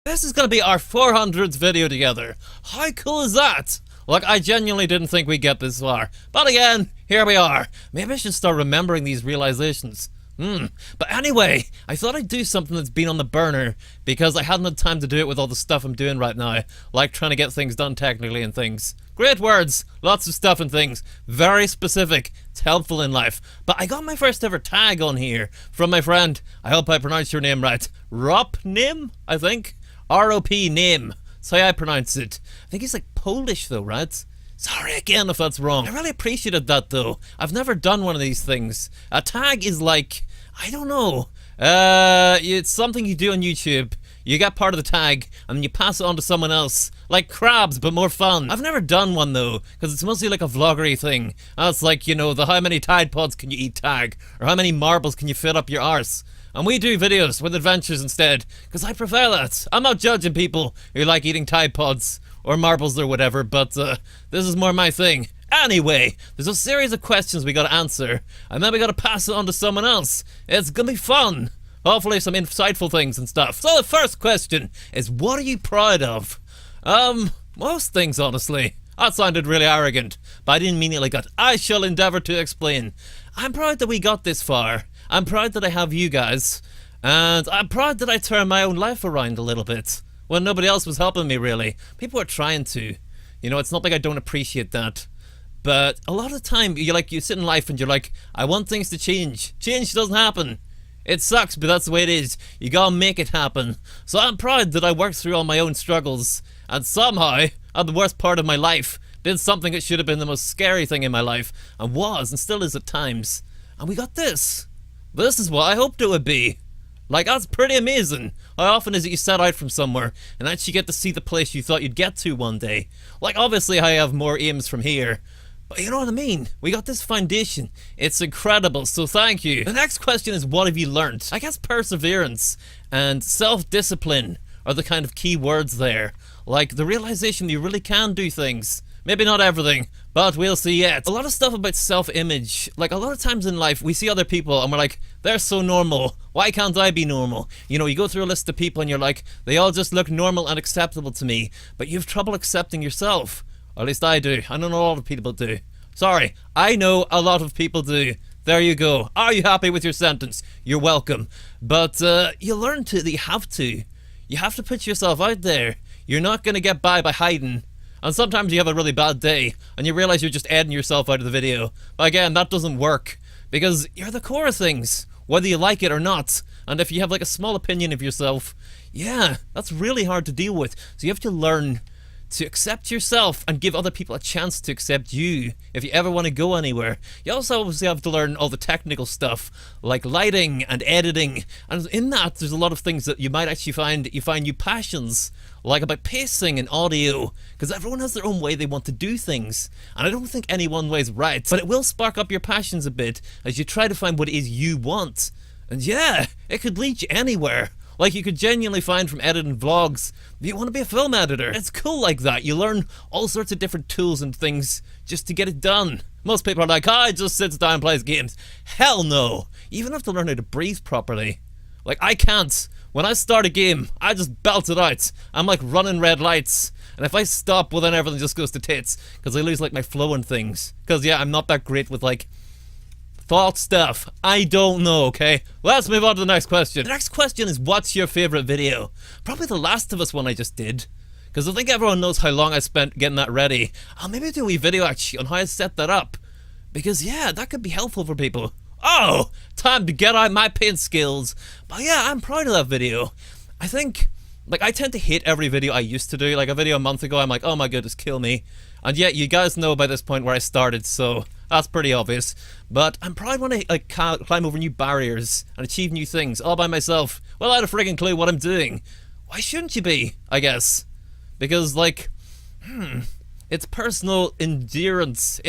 This is gonna be our 400th video together. How cool is that? Look, I genuinely didn't think we'd get this far. But again, here we are. Maybe I should start remembering these realizations. But anyway, I thought I'd do something that's been on the burner because I hadn't had time to do it with all the stuff I'm doing right now, like trying to get things done technically and things. Great words, lots of stuff and things, very specific, it's helpful in life. But I got my first ever tag on here from my friend, I hope I pronounced your name right, Ropnim, I think? R-O-P Nim, that's how I pronounce it. I think he's like Polish though, right? Sorry again if that's wrong. I really appreciated that though. I've never done one of these things. A tag is like, I don't know. It's something you do on YouTube. You get part of the tag and then you pass it on to someone else. Like crabs, but more fun. I've never done one though, because it's mostly like a vloggery thing. That's like, you know, the how many Tide Pods can you eat tag, or how many marbles can you fit up your arse. And we do videos with adventures instead, because I prefer that. I'm not judging people who like eating Tide Pods or marbles or whatever, but this is more my thing. Anyway, there's a series of questions we gotta answer, and then we gotta pass it on to someone else. It's gonna be fun. Hopefully some insightful things and stuff. So the first question is, what are you proud of? Most things, honestly. That sounded really arrogant, but I didn't mean it like that. I shall endeavour to explain. I'm proud that we got this far. I'm proud that I have you guys, and I'm proud that I turned my own life around a little bit when nobody else was helping me, really. People are trying to. You know, it's not like I don't appreciate that. But a lot of the time, you sit in life and you're like, I want things to change. Change doesn't happen. It sucks, but that's the way it is. You gotta make it happen. So I'm proud that I worked through all my own struggles, and somehow, at the worst part of my life, did something that should have been the most scary thing in my life, and was, and still is at times. And we got this. This is what I hoped it would be. Like, that's pretty amazing. How often is it you set out from somewhere and actually get to see the place you thought you'd get to one day? Like, obviously I have more aims from here, but you know what I mean? We got this foundation. It's incredible, so thank you. The next question is, what have you learned? I guess perseverance and self-discipline are the kind of key words there. Like, the realization you really can do things. Maybe not everything, but we'll see yet. A lot of stuff about self-image. Like, a lot of times in life, we see other people and we're like, they're so normal. Why can't I be normal? You know, you go through a list of people and you're like, they all just look normal and acceptable to me. But you have trouble accepting yourself. Or at least I do. I don't know a lot of people do. Sorry, I know a lot of people do. There you go. Are you happy with your sentence? You're welcome. But you learn that you have to. You have to put yourself out there. You're not going to get by hiding. And sometimes you have a really bad day and you realize you're just editing yourself out of the video. But again, that doesn't work because you're the core of things, whether you like it or not. And if you have like a small opinion of yourself, yeah, that's really hard to deal with. So you have to learn to accept yourself and give other people a chance to accept you if you ever want to go anywhere. You also obviously have to learn all the technical stuff like lighting and editing, and in that there's a lot of things that you might actually find new passions, like about pacing and audio, because everyone has their own way they want to do things, and I don't think any one way is right, but it will spark up your passions a bit as you try to find what it is you want. And yeah, it could lead you anywhere. Like, you could genuinely find from editing vlogs that you want to be a film editor. It's cool like that. You learn all sorts of different tools and things just to get it done. Most people are like, I just sits down and plays games. Hell no. You even have to learn how to breathe properly. Like, I can't. When I start a game, I just belt it out. I'm like running red lights. And if I stop, well then everything just goes to tits. Because I lose like my flow and things. Because yeah, I'm not that great with like thought stuff. I don't know, okay? Let's move on to the next question. The next question is, what's your favourite video? Probably the Last of Us one I just did. Because I think everyone knows how long I spent getting that ready. I'll maybe do a wee video actually on how I set that up. Because yeah, that could be helpful for people. Oh, time to get out my paint skills. But yeah, I'm proud of that video. I think, like, I tend to hate every video I used to do. Like a video a month ago, I'm like, oh my goodness, kill me. And yet, you guys know by this point where I started, so that's pretty obvious. But I'm proud when I like climb over new barriers and achieve new things all by myself without a friggin' clue what I'm doing. Why shouldn't you be, I guess? Because, like, it's personal endurance,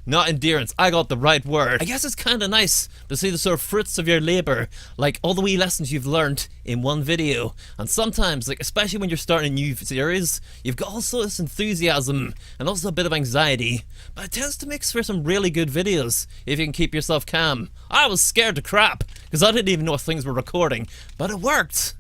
not endurance. I got the right word. I guess it's kind of nice to see the sort of fruits of your labor, like all the wee lessons you've learned in one video. And sometimes, like, especially when you're starting a new series, you've got also this enthusiasm and also a bit of anxiety, but it tends to mix for some really good videos if you can keep yourself calm. I was scared to crap because I didn't even know if things were recording, but it worked.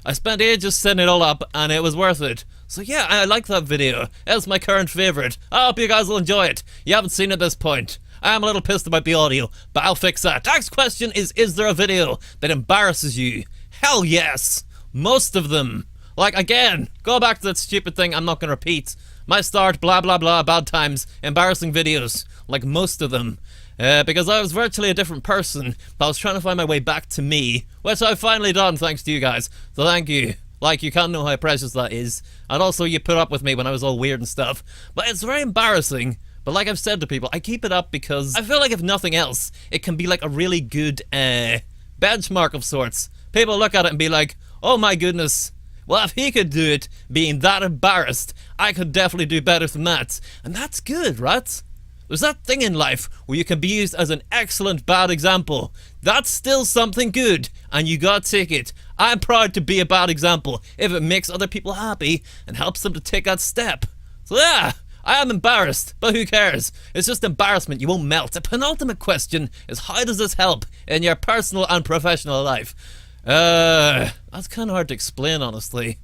I spent ages setting it all up, and it was worth it. So yeah, I like that video. It's my current favourite. I hope you guys will enjoy it. You haven't seen it at this point. I am a little pissed about the audio, but I'll fix that. Next question is there a video that embarrasses you? Hell yes! Most of them. Like, again, go back to that stupid thing I'm not gonna repeat. My start, blah blah blah, bad times, embarrassing videos. Like most of them. Because I was virtually a different person, but I was trying to find my way back to me, which I've finally done thanks to you guys. So thank you. Like, you can't know how precious that is. And also, you put up with me when I was all weird and stuff. But it's very embarrassing. But like I've said to people, I keep it up because I feel like if nothing else, it can be like a really good benchmark of sorts. People look at it and be like, oh my goodness, well, if he could do it being that embarrassed, I could definitely do better than that. And that's good, right? There's that thing in life where you can be used as an excellent bad example. That's still something good, and you gotta take it. I'm proud to be a bad example if it makes other people happy and helps them to take that step. So yeah, I am embarrassed, but who cares? It's just embarrassment, you won't melt. The penultimate question is, how does this help in your personal and professional life? That's kind of hard to explain, honestly.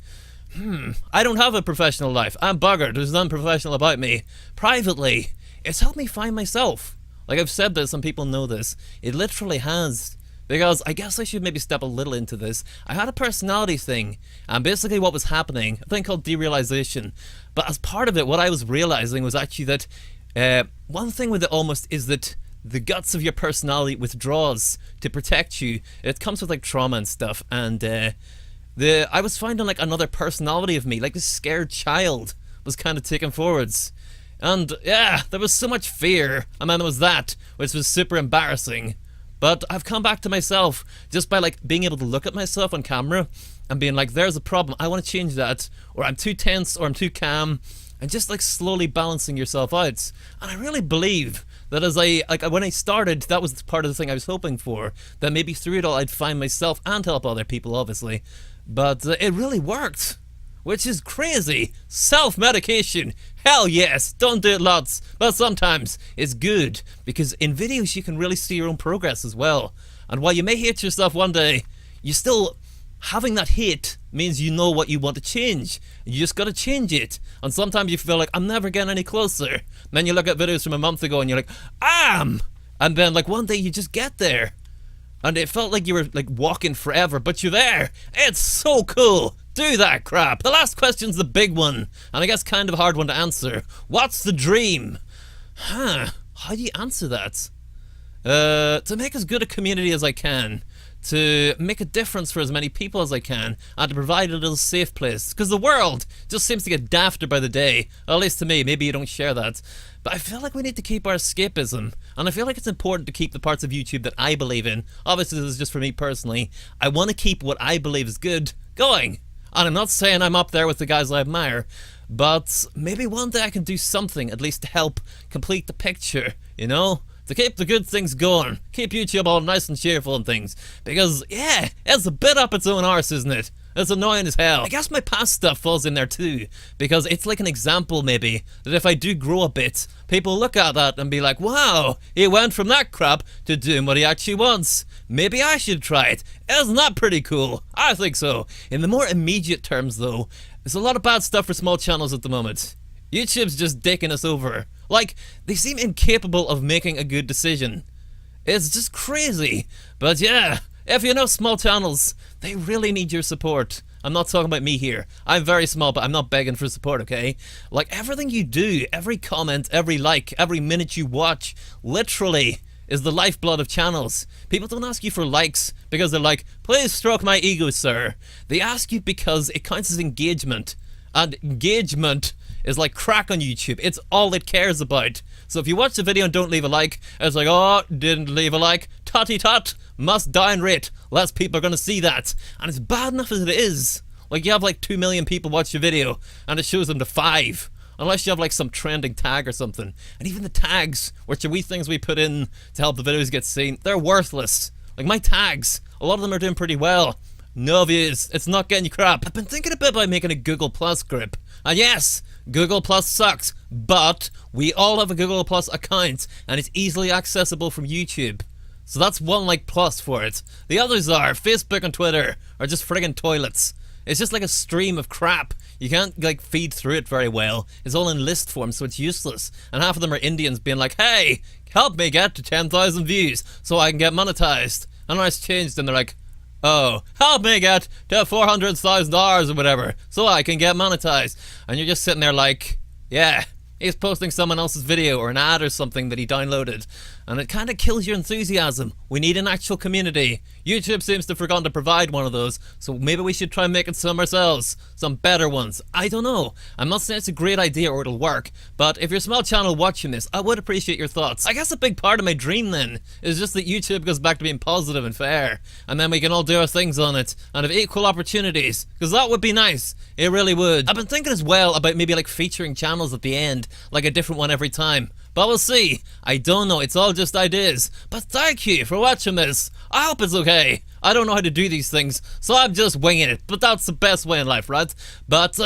I don't have a professional life. I'm buggered. There's nothing professional about me. Privately, it's helped me find myself. Like, I've said this and people know this. It literally has. Because I guess I should maybe step a little into this. I had a personality thing, and basically what was happening, a thing called derealization. But as part of it, what I was realizing was actually that one thing with it almost is that the guts of your personality withdraws to protect you. It comes with like trauma and stuff, and I was finding like another personality of me, like this scared child was kind of taken forwards. And yeah, there was so much fear, and then there was that, which was super embarrassing. But I've come back to myself just by like being able to look at myself on camera and being like, there's a problem, I want to change that, or I'm too tense, or I'm too calm, and just like slowly balancing yourself out. And I really believe that when I started, that was part of the thing I was hoping for, that maybe through it all I'd find myself and help other people, obviously. But it really worked, which is crazy. Self-medication, hell yes, don't do it lots, but sometimes it's good, because in videos you can really see your own progress as well. And while you may hate yourself one day, you still, having that hate means you know what you want to change. You just gotta change it. And sometimes you feel like, I'm never getting any closer. And then you look at videos from a month ago and you're like, and then like one day you just get there. And it felt like you were like walking forever, but you're there. It's so cool. Do that crap. The last question's the big one, and I guess kind of a hard one to answer. What's the dream? How do you answer that? To make as good a community as I can, to make a difference for as many people as I can, and to provide a little safe place. Because the world just seems to get dafter by the day, at least to me. Maybe you don't share that. But I feel like we need to keep our escapism, and I feel like it's important to keep the parts of YouTube that I believe in. Obviously, this is just for me personally. I want to keep what I believe is good going. And I'm not saying I'm up there with the guys I admire, but maybe one day I can do something, at least to help complete the picture, you know? To keep the good things going, keep YouTube all nice and cheerful and things. Because, yeah, it's a bit up its own arse, isn't it? It's annoying as hell. I guess my past stuff falls in there too, because it's like an example maybe, that if I do grow a bit, people look at that and be like, wow, he went from that crap to doing what he actually wants. Maybe I should try it. Isn't that pretty cool? I think so. In the more immediate terms though, there's a lot of bad stuff for small channels at the moment. YouTube's just dicking us over. Like, they seem incapable of making a good decision. It's just crazy. But yeah, if you know small channels, they really need your support. I'm not talking about me here. I'm very small, but I'm not begging for support, okay? Like, everything you do, every comment, every like, every minute you watch, literally is the lifeblood of channels. People don't ask you for likes because they're like, please stroke my ego, sir. They ask you because it counts as engagement. And engagement is like crack on YouTube. It's all it cares about. So if you watch the video and don't leave a like, it's like, oh, didn't leave a like, tutty tut, must down rate. Less people are gonna see that. And it's bad enough as it is. Like, you have like 2 million people watch your video and it shows them to 5. Unless you have like some trending tag or something. And even the tags, which are wee things we put in to help the videos get seen, they're worthless. Like my tags, a lot of them are doing pretty well. No views, it's not getting you crap. I've been thinking a bit about making a Google Plus group. And yes, Google Plus sucks, but we all have a Google Plus account and it's easily accessible from YouTube. So that's one like plus for it. The others are Facebook and Twitter are just friggin' toilets. It's just like a stream of crap. You can't like feed through it very well. It's all in list form, so it's useless. And half of them are Indians being like, hey, help me get to 10,000 views so I can get monetized. And when it's changed and they're like, oh, help me get to $400,000 or whatever so I can get monetized. And you're just sitting there like, yeah, he's posting someone else's video or an ad or something that he downloaded, and it kind of kills your enthusiasm. We need an actual community. YouTube seems to have forgotten to provide one of those, so maybe we should try making some ourselves. Some better ones. I don't know. I'm not saying it's a great idea or it'll work, but if you're a small channel watching this, I would appreciate your thoughts. I guess a big part of my dream then is just that YouTube goes back to being positive and fair, and then we can all do our things on it and have equal opportunities, because that would be nice. It really would. I've been thinking as well about maybe like featuring channels at the end, like a different one every time. But we'll see. I don't know, it's all just ideas. But thank you for watching this. I hope it's okay. I don't know how to do these things, so I'm just winging it. But that's the best way in life, right? But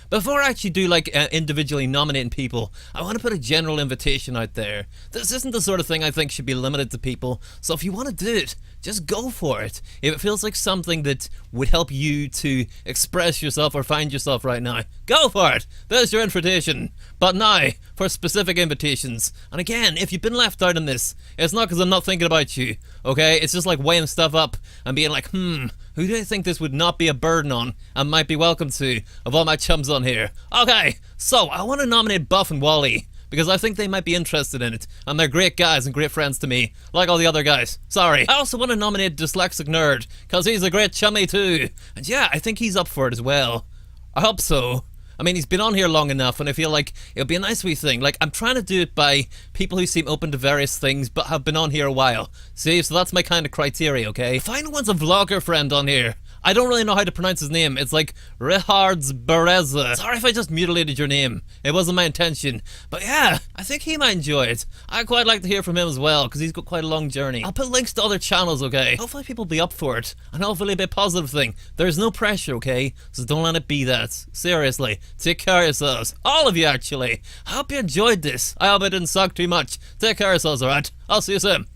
before I actually do like individually nominating people, I want to put a general invitation out there. This isn't the sort of thing I think should be limited to people, so if you want to do it, just go for it. If it feels like something that would help you to express yourself or find yourself right now, go for it. There's your invitation. But now, for specific invitations. And again, if you've been left out in this, it's not because I'm not thinking about you, okay? It's just like weighing stuff up and being like, who do I think this would not be a burden on and might be welcome to of all my chums on here? Okay, so I want to nominate Buff and Wally, because I think they might be interested in it, and they're great guys and great friends to me, like all the other guys. Sorry. I also want to nominate Dyslexic Nerd, because he's a great chummy too. And yeah, I think he's up for it as well. I hope so. I mean, he's been on here long enough, and I feel like it'll be a nice wee thing. Like, I'm trying to do it by people who seem open to various things, but have been on here a while. See, so that's my kind of criteria, okay? The final one's a vlogger friend on here. I don't really know how to pronounce his name. It's like Richard's Bereza. Sorry if I just mutilated your name. It wasn't my intention. But yeah, I think he might enjoy it. I'd quite like to hear from him as well, because he's got quite a long journey. I'll put links to other channels, okay? Hopefully people will be up for it. And hopefully it'll be a positive thing. There's no pressure, okay? So don't let it be that. Seriously. Take care of yourselves. All of you, actually. I hope you enjoyed this. I hope it didn't suck too much. Take care of yourselves, alright? I'll see you soon.